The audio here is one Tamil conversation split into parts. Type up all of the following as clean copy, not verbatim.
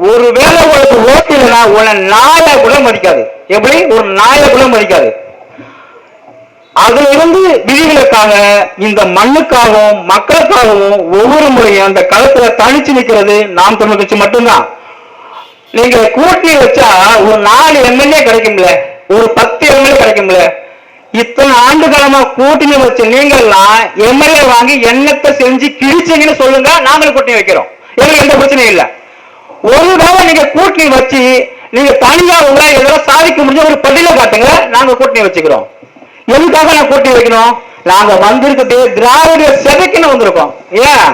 ஒருவேளை உங்களுக்கு ஓட்டு இல்லைன்னா உன்னை நாயை கூட மதிக்காது. எப்படி? ஒரு நாயை கூட மதிக்காது. அதுல இருந்து விதிகளுக்காக இந்த மண்ணுக்காகவும் மக்களுக்காகவும் ஒவ்வொரு முறையும் அந்த களத்துல தனிச்சு நிற்கிறது நாம் தமிழ் கட்சி மட்டும்தான். நீங்க கூட்டணி வச்சா ஒரு 4 எம்எல்ஏ கிடைக்கும்ல, ஒரு 10 எம்எல்ஏ கிடைக்கும்ல. இத்தனை ஆண்டு காலமா கூட்டணி வச்சு நீங்கள்லாம் எம்எல்ஏ வாங்கி எண்ணத்தை செஞ்சு கிழிச்சீங்கன்னு சொல்லுங்க, நாங்களும் கூட்டணி வைக்கிறோம். எங்களுக்கு எந்த பிரச்சனையும் இல்லை. ஒரு தடவை நீங்க கூட்டணி வச்சு நீங்க தனியா உங்க இதெல்லாம் சாதிக்க முடிஞ்ச ஒரு பட்டியலை காட்டுங்க, நாங்க கூட்டணி வச்சுக்கிறோம். எதுக்காக நான் கூட்டணி வைக்கணும்? நாங்க வந்திருக்கிறது திராவிட செதைக்குன்னு வந்திருக்கோம். ஏன்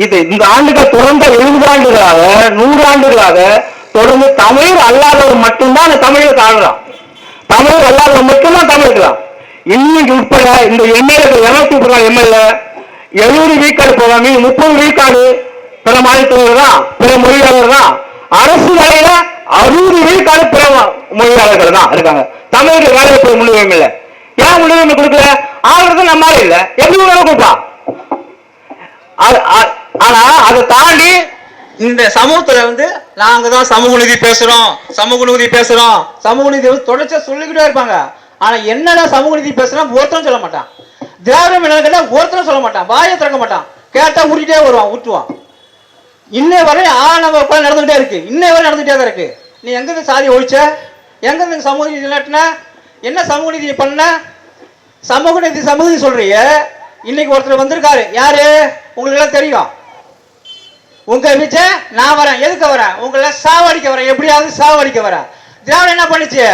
இது இந்த ஆண்டுகள் தொடர்ந்த 70 ஆண்டுகளாக 100 ஆண்டுகளாக தொடர்ந்து தமிழ் அல்லாதவர் மட்டும்தான் தமிழுக்கு ஆடுறான். தமிழ் அல்லாதவர் மட்டும்தான் தமிழுக்குலாம். இன்னைக்கு உட்பட இந்த எம்எல்ஏ 230 எம்எல்ஏ 70 வீக்காடு போகாம 30 வீக்காடு பிற மாநிலத்தவர் தான், பிற மொழியாளர் தான். அரசு வேலையில 60 வீக்காடு பிற மொழியாளர்கள் தான் இருக்காங்க. தமிழுக்கு வேலை முன்னுரிமை இல்லை. ஏன் முன்னுரிமை கொடுக்கல? ஆளுறது நம்மளால இல்ல, எப்படி கொடுப்பான். ஆனா அதை தாண்டி இந்த சமூகத்துல நாங்க தான் சமூக நீதி பேசுறோம், சமூக நீதி பேசுறோம், சமூக நீதி தொடர்ச்சியா சொல்லிக்கிட்டே இருப்பாங்க. ஆனா என்னடா சமூக நீதி பேசுறோம் ஒருத்தரும் சொல்ல மாட்டான். திராவிடம் என்ன கேட்டா ஒருத்தரும் சொல்ல மாட்டான், வாயை திறக்க மாட்டான். கேட்டா ஊட்டிட்டே வருவான், ஊட்டுவான். இன்னை வரை ஆணவ கொலை நடந்துகிட்டே இருக்கு, இன்னை வரை நடந்துகிட்டே தான் இருக்கு. நீ எங்க சாதி ஒழிச்ச, எங்க சமூக நீதி இல்லாட்டின, என்ன சமூக நீதி பண்ண? சமூக நீதி சமூக நீதி சொல்றீங்க. இன்னைக்கு ஒருத்தர் வந்திருக்காரு, யாரு உங்களுக்கு எல்லாம் தெரியும். உங்க வீச்ச நான் வரேன், எதுக்கு வரேன்? உங்களை சாவடிக்க வரேன், எப்படியாவது சாவடிக்க வரேன். திராவிடம் என்ன பண்ணுச்சு?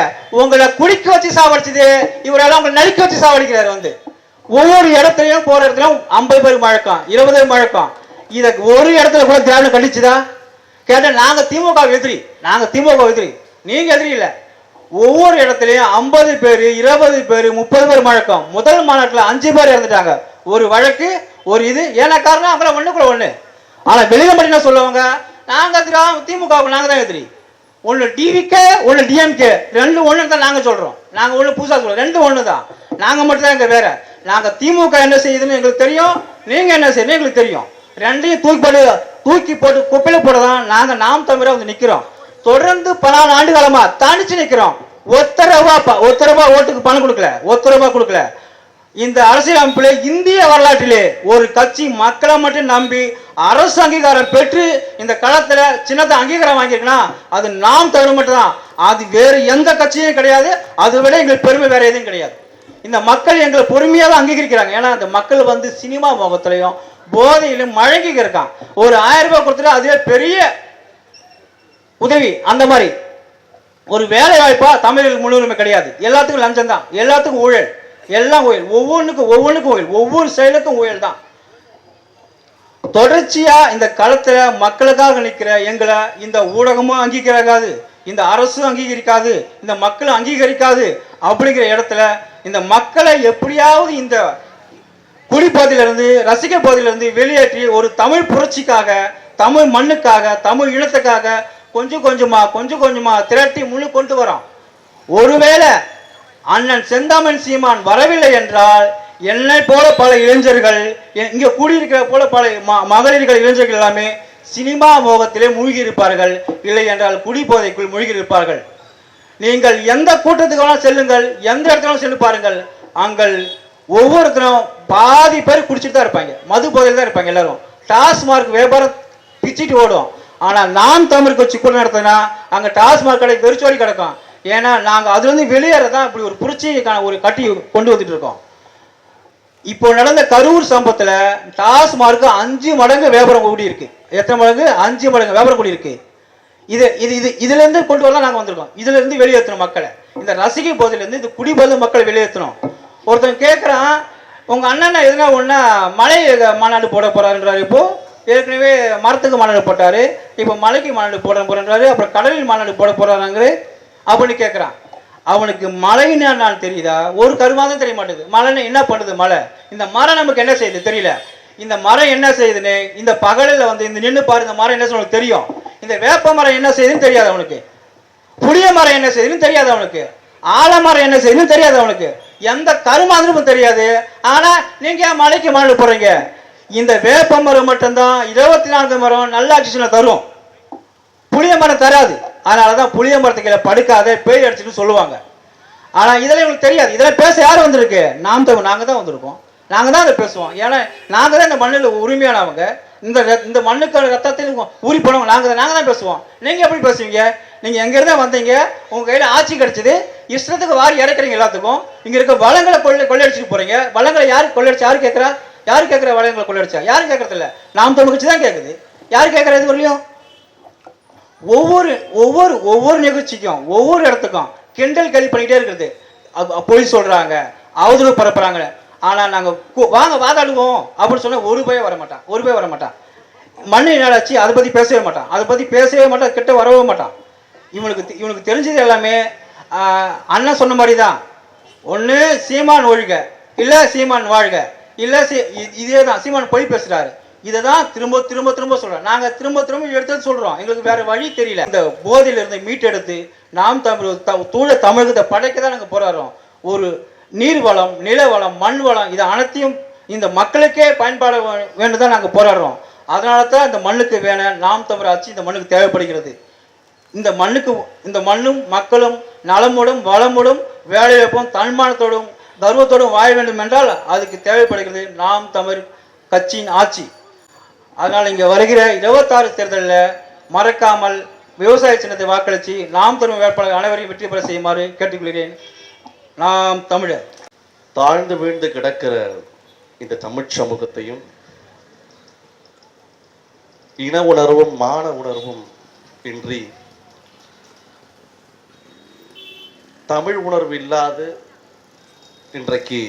உங்களை குடிக்க வச்சு சாவடிச்சது, இவரெல்லாம் உங்களை நடிக்க வச்சு சாவடிக்கிறாரு. ஒவ்வொரு இடத்துலயும் போற இடத்துலயும் 50 பேருக்கு மழக்கம், 20 பேருக்கு மழக்கம். இத ஒரு இடத்துல கூட திராவிடம் கண்டிச்சுதா? கேட்ட நாங்க திமுக எதிரி, நாங்க திமுக எதிரி. நீங்க எதிரி இல்ல. ஒவ்வொரு இடத்துலயும் 50 பேரு 20 பேரு 30 பேர் மழக்கம். முதல் மாநாட்டுல 5 பேர் இறந்துட்டாங்க. ஒரு வழக்கு, ஒரு இது. ஏன்னா காரணம் அவங்கள ஒண்ணுக்குள்ள ஒண்ணு. ஆனா வெளியில மட்டும் என்ன சொல்லுவாங்க? நாங்க திமுக நாங்க தான் எதிரி. ஒண்ணு டிவிகே, ஒண்ணு டிஎம்கே, ரெண்டு ஒண்ணு தான் நாங்க சொல்றோம். நாங்க ஒண்ணு புதுசா சொல்றோம், ரெண்டு ஒண்ணு தான். நாங்க மட்டும் தான் இங்க வேற. நாங்க திமுக என்ன செய்யுதுன்னு எங்களுக்கு தெரியும், நீங்க என்ன செய்யுது எங்களுக்கு தெரியும். ரெண்டையும் தூக்கி போட்டு குப்பையில போடதான் நாங்க நாம் தமிழர் நிக்கிறோம். தொடர்ந்து 14 ஆண்டு காலமா தனிச்சு நிக்கிறோம். ஒத்த ரூபா ஓட்டுக்கு பணம் கொடுக்கல, ஒத்த ரூபா கொடுக்கல. இந்த அரசியல் அமைப்பிலே இந்திய வரலாற்றிலே ஒரு கட்சி மக்களை மட்டும் நம்பி அரசு அங்கீகாரம் பெற்று இந்த களத்துல சின்னத்தை அங்கீகாரம் வாங்கியிருக்குன்னா அது நாம் தமிழர் மட்டும் தான். அது வேறு எந்த கட்சியும் கிடையாது. அதை விட எங்களுக்கு பெருமை வேற எதுவும் கிடையாது. இந்த மக்கள் எங்களை பொறுமையாக தான் அங்கீகரிக்கிறாங்க. ஏன்னா அந்த மக்கள் சினிமா முகத்திலையும் போதையிலும் மழங்கி இருக்கான். ஒரு 1000 ரூபாய் கொடுத்துட்டு அதுவே பெரிய உதவி. அந்த மாதிரி ஒரு வேலை வாய்ப்பா தமிழர்களுக்கு முன்னுரிமை கிடையாது. எல்லாத்துக்கும் லஞ்சம் தான், எல்லாத்துக்கும் ஊழல், எல்லாம் ஊழல். ஒவ்வொன்றுக்கும் ஊழல், ஒவ்வொரு செயலுக்கும் ஊழல் தான். தொடர்ச்சியா இந்த களத்துல மக்களுக்காக நிற்கிற எங்களை இந்த ஊடகமும் அங்கீகரிக்காது, இந்த அரசும் அங்கீகரிக்காது, இந்த மக்களும் அங்கீகரிக்காது. அப்படிங்கிற இடத்துல இந்த மக்களை எப்படியாவது இந்த குடிப்பதிலிருந்து ரசிக்க பகுதியிலிருந்து வெளியேற்றி ஒரு தமிழ் புரட்சிக்காக, தமிழ் மண்ணுக்காக, தமிழ் இனத்துக்காக கொஞ்சம் கொஞ்சமா திரட்டி முழு கொண்டு வரோம். ஒருவேளை அண்ணன் செந்தாமன் சீமான் வரவில்லை என்றால் என்னை போல பல இளைஞர்கள், இங்க கூடியிருக்கிற போல பல மகளிர்கள் இளைஞர்கள் எல்லாமே சினிமா மோகத்திலே மூழ்கி இருப்பார்கள். இல்லை என்றால் குடிபோதைக்குள் மூழ்கி இருப்பார்கள். நீங்கள் எந்த கூட்டத்துக்கு செல்லுங்கள், எந்த இடத்துல சென்று பாருங்கள், அங்கள் ஒவ்வொருத்தரும் பாதி பேர் குடிச்சிட்டு தான் இருப்பாங்க, மது போதையில் தான் இருப்பாங்க. எல்லாரும் டாஸ்மார்க் வியாபாரம் பிச்சுட்டு ஓடும். ஆனா நாம் தமிழ் கட்சி கூட நடத்தினா அங்க டாஸ்மார்க் கடை வெறிச்சோடி கிடக்கும். ஏன்னா நாங்க அதுல இருந்து வெளியேறதான் இப்படி ஒரு புரட்சிக்கான ஒரு கட்டி கொண்டு வந்துட்டு இருக்கோம். இப்போ நடந்த கரூர் சம்பவத்துல டாஸ்மார்க் 5 மடங்கு வியாபாரம் கூடி இருக்கு. எத்தனை மடங்கு? 5 மடங்கு வியாபாரம் கூடி இருக்கு. இதுல இருந்து கொண்டு வரலாம் நாங்க வந்திருக்கோம். இதுல இருந்து வெளியேற்றணும் மக்களை. இந்த ரசிகை போதில இருந்து இந்த குடிபோதை மக்களை வெளியேற்றணும். ஒருத்தன் கேட்கறான், உங்க அண்ணன் எதுனா ஒன்னா மலை மாநாடு போட போறாருன்றாரு. இப்போ ஏற்கனவே மரத்துக்கு மாநாடு போட்டாரு, இப்போ மலைக்கு மாநாடு போறாரு, அப்புறம் கடலில் மாநாடு போட போறாரு அப்படின்னு கேட்கறான். அவனுக்கு மழைன்னு நான் தெரியுதா? ஒரு கருமாதான் தெரிய மாட்டேங்குது. மழைன்னு என்ன பண்ணுது? மழை இந்த மரம் நமக்கு என்ன செய்யுது தெரியல. இந்த மரம் என்ன செய்யுதுன்னு இந்த பகலில் இந்த நின்று பாரு, இந்த மரம் என்ன செய்ய தெரியும். இந்த வேப்ப மரம் என்ன செய்யுதுன்னு தெரியாது அவனுக்கு. புளிய மரம் என்ன செய்யுதுன்னு தெரியாது அவனுக்கு. ஆலமரம் என்ன செய்யுதுன்னு தெரியாது அவனுக்கு. எந்த கருமாந்திரமும் தெரியாது. ஆனா நீங்க மலைக்கு மாநாடு போறீங்க. இந்த வேப்ப மரம் மட்டும்தான் 24 மரம் நல்ல ஆக்சிஜனை தரும். புளிய மரம் தராது. அதனாலதான் புளிய மரத்துக்கு படுக்காத பேய் அடிச்சுன்னு சொல்லுவாங்க. ஆனா இதெல்லாம் இவங்களுக்கு தெரியாது. இதெல்லாம் பேச யார் வந்திருக்கு? நாம் தமிழ் நாங்க தான் வந்திருக்கோம். நாங்க தான் அதை பேசுவோம். ஏன்னா நாங்க தான் இந்த மண்ணில் உரிமையானவங்க. இந்த மண்ணுக்கான ரத்தத்தில் ஊறி போனவங்க நாங்க தான் பேசுவோம். நீங்க எப்படி பேசுவீங்க? நீங்க எங்க இருந்தா வந்தீங்க, உங்க கையில ஆட்சி கிடைச்சது, இஷ்டத்துக்கு வாரி இறக்குறீங்க எல்லாத்துக்கும். இங்க இருக்க வளங்களை கொள்ளையடிச்சுட்டு போறீங்க. வளங்களை யாரு கொள்ளையடிச்சு? யாரு கேட்கறா? யாரு கேட்கற? வளங்களை கொள்ளையடிச்சா யாரும் கேட்கறது இல்ல. நாம் தமிழ் கட்சி தான் கேட்குது. யாரு கேட்கற? இது வரலையும் ஒவ்வொரு நிகழ்ச்சிக்கும் ஒவ்வொரு இடத்துக்கும் கிண்டல் கேள்வி பண்ணிக்கிட்டே இருக்கிறது. பொய் சொல்றாங்க, அவதூறு பரப்புறாங்க. ஆனா நாங்க வாங்க வாதாடுவோம் அப்படின்னு சொன்னா ஒரு பய வர மாட்டான். மண்ணை நாளாச்சு அதை பத்தி பேசவே மாட்டான். கிட்ட வரவே மாட்டான். இவனுக்கு தெரிஞ்சது எல்லாமே அண்ணன் சொன்ன மாதிரி தான். ஒண்ணு சீமான் ஒழுக, இல்ல சீமான் வாழ்க, இல்ல இதே தான். சீமான் பொய் பேசுறாரு. இதை தான் திரும்ப சொல்றோம். நாங்க திரும்ப எடுத்து சொல்றோம். எங்களுக்கு வேற வழி தெரியல. இந்த போதையில இருந்து மீட்டெடுத்து நாம் தமிழ் தூள தமிழகத்தை படைக்க தான் நாங்க போராடுறோம். ஒரு நீர் வளம், நில வளம், மண் வளம், இது அனைத்தையும் இந்த மக்களுக்கே பயன்பாடு வேண்டும் தான் நாங்க போராடுறோம். அதனால தான் இந்த மண்ணுக்கு வேணும் நாம் தமிழ் ஆட்சி இந்த மண்ணுக்கு தேவைப்படுகிறது. இந்த மண்ணும் மக்களும் நலமுடன் வளமுடன் வேலைவாய்ப்பும் தன்மானத்தோடும் கர்வத்தோடும் வாழ வேண்டும் என்றால் அதுக்கு தேவைப்படுகிறது நாம் தமிழ் கட்சியின் ஆட்சி. அதனால் இங்கே வருகிற 26 தேர்தலில் மறக்காமல் விவசாய சின்னத்தை வாக்களித்து நாம் தமிழ் வேட்பாளர் அனைவரையும் வெற்றி பெற செய்யுமாறு கேட்டுக்கொள்கிறேன். நாம் தமிழர். தாழ்ந்து வீழ்ந்து கிடக்கிற இந்த தமிழ் சமூகத்தையும் இன உணர்வும் மான உணர்வும் இன்றி தமிழ் உணர்வு இல்லாது இன்றைக்கு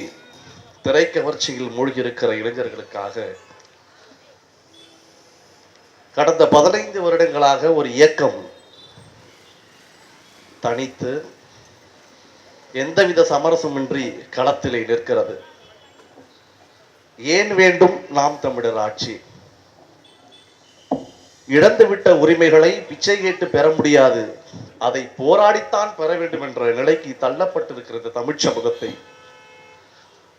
திரைக்கவர்ச்சியில் மூழ்கி இருக்கிற இளைஞர்களுக்காக கடந்த 15 வருடங்களாக ஒரு இயக்கம் தனித்து எந்தவித சமரசமின்றி களத்திலே நிற்கிறது. ஏன் வேண்டும் நாம் தமிழர் ஆட்சி? இழந்துவிட்ட உரிமைகளை பிச்சை கேட்டு பெற முடியாது, அதை போராடித்தான் பெற வேண்டும் என்ற நிலைக்கு தள்ளப்பட்டிருக்கிறது தமிழ் சமூகத்தை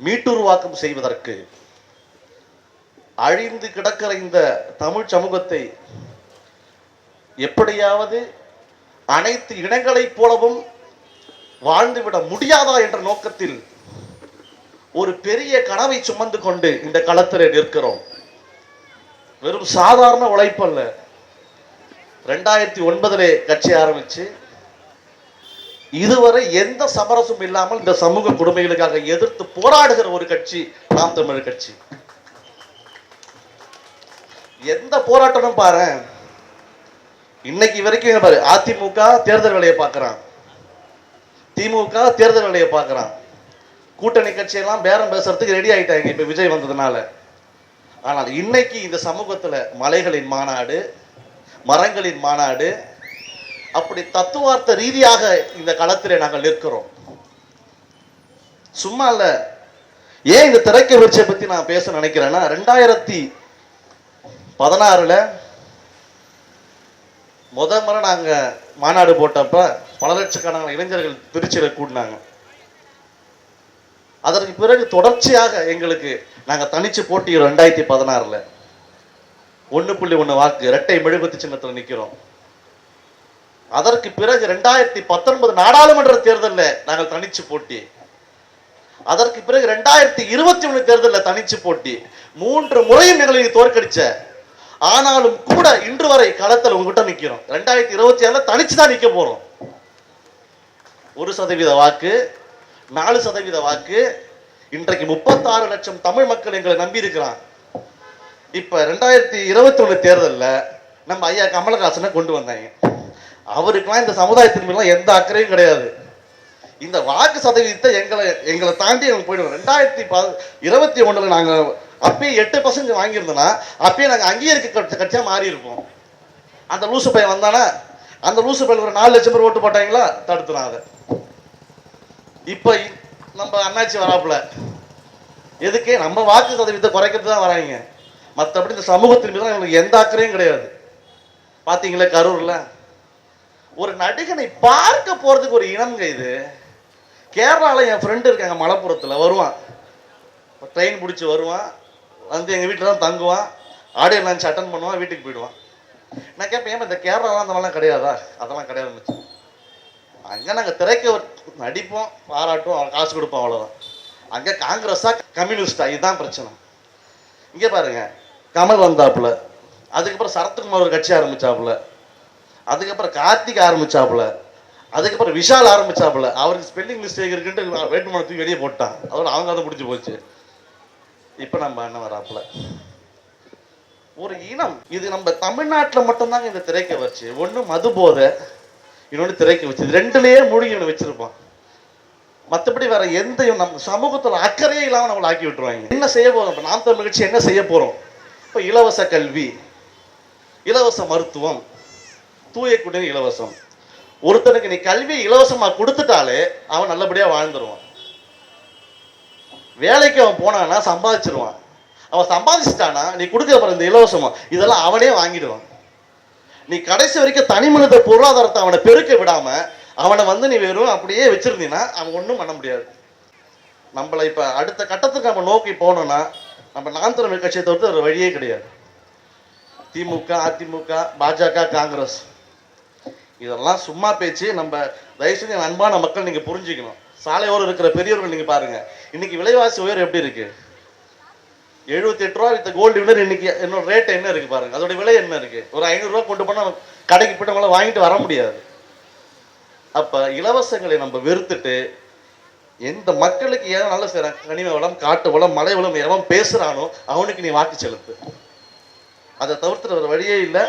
மீட்டுருவாக்கம் செய்வதற்கு, அழிந்து கிடக்கிற இந்த தமிழ் சமூகத்தை எப்படியாவது அனைத்து இனங்களைப் போலவும் வாழ்ந்துவிட முடியாதா என்ற நோக்கத்தில் ஒரு பெரிய கனவை சுமந்து கொண்டு இந்த களத்திலே நிற்கிறோம். வெறும் சாதாரண உழைப்பல்ல. 2009 கட்சி ஆரம்பிச்சு இதுவரை எந்த சமரசமும் இல்லாமல் இந்த சமூக கொடுமைகளுக்காக எதிர்த்து போராடுகிற ஒரு கட்சி நாம் தமிழர் கட்சி. எந்த போராட்டமும் பாரு, இன்னைக்கு வரைக்கும் பாரு, அதிமுக தேர்தல் வேலையை பார்க்கிறான், திமுக தேர்தல் வேலையை பார்க்கிறான், கூட்டணி கட்சியெல்லாம் பேரம் பேசுறதுக்கு ரெடி ஆயிட்டாங்க இப்ப விஜய் வந்ததுனால. ஆனால் இன்னைக்கு இந்த சமூகத்துல மலைகளின் மாநாடு, மரங்களின் மாநாடு, அப்படி தத்துவார்த்த ரீதியாக இந்த களத்திலே நாங்கள் நிற்கிறோம். சும்மா இல்ல. ஏன் இந்த திரைக்கவர்ச்சியை பத்தி நான் பேச நினைக்கிறேன்னா, 2016 முறை நாங்க மாநாடு போட்டப்ப பல லட்சக்கணக்கான இளைஞர்கள் திருச்சியில கூடினாங்க. அதற்கு பிறகு தொடர்ச்சியாக எங்களுக்கு நாங்க தனிச்சு போட்டிக்கிறோம். 2016 1.1 வாக்கு இரட்டை மெழுகுவர்த்தி சின்னத்தில் நிற்கிறோம். அதற்கு பிறகு 2019 நாடாளுமன்ற தேர்தலில் நாங்கள் தனிச்சு போட்டி. அதற்கு பிறகு 2021 தேர்தலில் தனிச்சு போட்டி. 3 முறையும் எங்களை தோற்கடிச்ச. ஆனாலும் கூட இன்று வரை களத்தில் உங்ககிட்ட நிற்கிறோம். 2027 தனிச்சு தான் நிற்க போறோம். 1% வாக்கு, 4% வாக்கு. இன்றைக்கு 36 லட்சம் தமிழ் மக்கள் எங்களை நம்பி இருக்கிறான். இப்ப 2021 தேர்தலில் நம்ம ஐயா கமலஹாசனை கொண்டு வந்தாங்க. அவருக்கெல்லாம் இந்த சமுதாயத்தின் மீது எந்த அக்கறையும் கிடையாது. இந்த வாக்கு சதவீதத்தை எங்களை தாண்டி அவங்க போயிடுவோம். 2021 நாங்க அப்பயே 8% வாங்கியிருந்தோம்னா அப்பயே நாங்க அங்கீகரிக்க கட்சியா மாறி இருப்போம். அந்த லூசு பையன் வந்தானா, அந்த லூசு பையன் ஒரு 4 லட்சம் பேர் ஓட்டு போட்டாங்களா, தடுத்துறான் அதை. இப்ப நம்ம அண்ணாச்சி வராப்புல எதுக்கு? நம்ம வாக்கு சதவீதத்தை குறைக்கிறது தான் வராங்க. மற்றபடி இந்த சமூகத்தின் மீது எங்களுக்கு எந்த அக்கறையும் கிடையாது. பாத்தீங்களா கரூர்ல ஒரு நடிகனை பார்க்க போறதுக்கு ஒரு இனம்ங்க இது. கேரளால என் ஃப்ரெண்டு இருக்காங்க, மலப்புரத்துல வருவான், ட்ரெயின் பிடிச்சி வருவான், வந்து எங்க வீட்டில் தான் தங்குவான், ஆடியோ லஞ்ச் அட்டன் பண்ணுவான், வீட்டுக்கு போயிடுவான். நான் கேட்பேன், ஏன் இந்த கேரளாலாம் அந்த மாதிரிலாம் கிடையாதா? அதெல்லாம் கிடையாது மச்சான். அங்கே நாங்கள் திரைக்க நடிப்போம், பாராட்டுவோம், காசு கொடுப்போம், அவ்வளோதான். அங்கே காங்கிரஸா கம்யூனிஸ்டா, இதுதான் பிரச்சனை. இங்கே பாருங்க, கமல் வந்தாப்புல, அதுக்கப்புறம் சரத்குமார் ஒரு கட்சி ஆரம்பிச்சாப்புல, அதுக்கப்புறம் கார்த்திக் ஆரம்பிச்சாப்புல, அதுக்கப்புறம் விஷால் ஆரம்பிச்சாப்புல. அவருக்கு ஸ்பெல்லிங் மிஸ்டேக் இருக்குன்ட்டு வேட்புமனு தூக்கி வெளியே போட்டான். அதோட அவங்க அதை முடிஞ்சு போச்சு. இப்போ நம்ம அண்ணன் வராப்புல. ஒரு இனம் இது நம்ம தமிழ்நாட்டில் மட்டும்தாங்க இந்த திரைக்க வச்சு. ஒன்று மது போதை, இன்னொன்று திரைக்க வச்சு. இது ரெண்டுலேயே மூழ்கி இவனை வச்சிருப்பான். மற்றபடி வேற எந்த நம்ம சமூகத்தில் அக்கறையே இல்லாமல் நம்மளை ஆக்கி விட்டுருவாங்க. என்ன செய்ய போறோம்? இப்போ நாம் தமிழ் கட்சி என்ன செய்ய போறோம்? இப்போ இலவச கல்வி, இலவச மருத்துவம், தூய குடிநீர் இலவசம். ஒருத்தனுக்கு நீ கல்வியை இலவசமா கொடுத்துட்டாலே அவன் நல்லபடியா வாழ்ந்துருவான். வேலைக்கு அவன் போனான்னா சம்பாதிச்சிருவான். அவன் சம்பாதிச்சிட்டானா நீ கொடுக்குற இந்த இலவசமா இதெல்லாம் அவனே வாங்கிடுவான். நீ கடைசி வரைக்கும் தனி மனித பொருளாதாரத்தை அவனை பெருக்க விடாம அவனை நீ வெறும் அப்படியே வச்சிருந்தீங்கன்னா அவன் ஒன்றும் பண்ண முடியாது. நம்மளை இப்ப அடுத்த கட்டத்துக்கு நம்ம நோக்கி போனோம்னா நம்ம நாம் தமிழர் கட்சியை தவிர்த்து ஒரு வழியே கிடையாது. திமுக, அதிமுக, பாஜக, காங்கிரஸ் இதெல்லாம் சும்மா பேச்சு. நம்ம தயவுசெய்து அன்பான மக்கள் நீங்க புரிஞ்சுக்கணும். சாலையோரம் இருக்கிற பெரியவர்கள் நீங்க பாருங்க, இன்னைக்கு விலைவாசி உயர்வு எப்படி இருக்கு? 78 ரூபா வித்த கோல்டு வினர் இன்னைக்கு என்னோட ரேட் என்ன இருக்கு பாருங்க. அதோட விலை என்ன இருக்கு? ஒரு 500 ரூபா கொண்டு போனா கடைக்கு போயிட்டு நம்மளால வாங்கிட்டு வர முடியாது. அப்ப இலவசங்களை நம்ம வெறுத்துட்டு எந்த மக்களுக்கு ஏதோ நல்ல செய்யறான், கனிம வளம், காட்டு வளம், மலை வளம் எவன் பேசுறானோ அவனுக்கு நீ வாக்கு செலுத்து. அதை தவிர்த்து ஒரு வழியே இல்லை.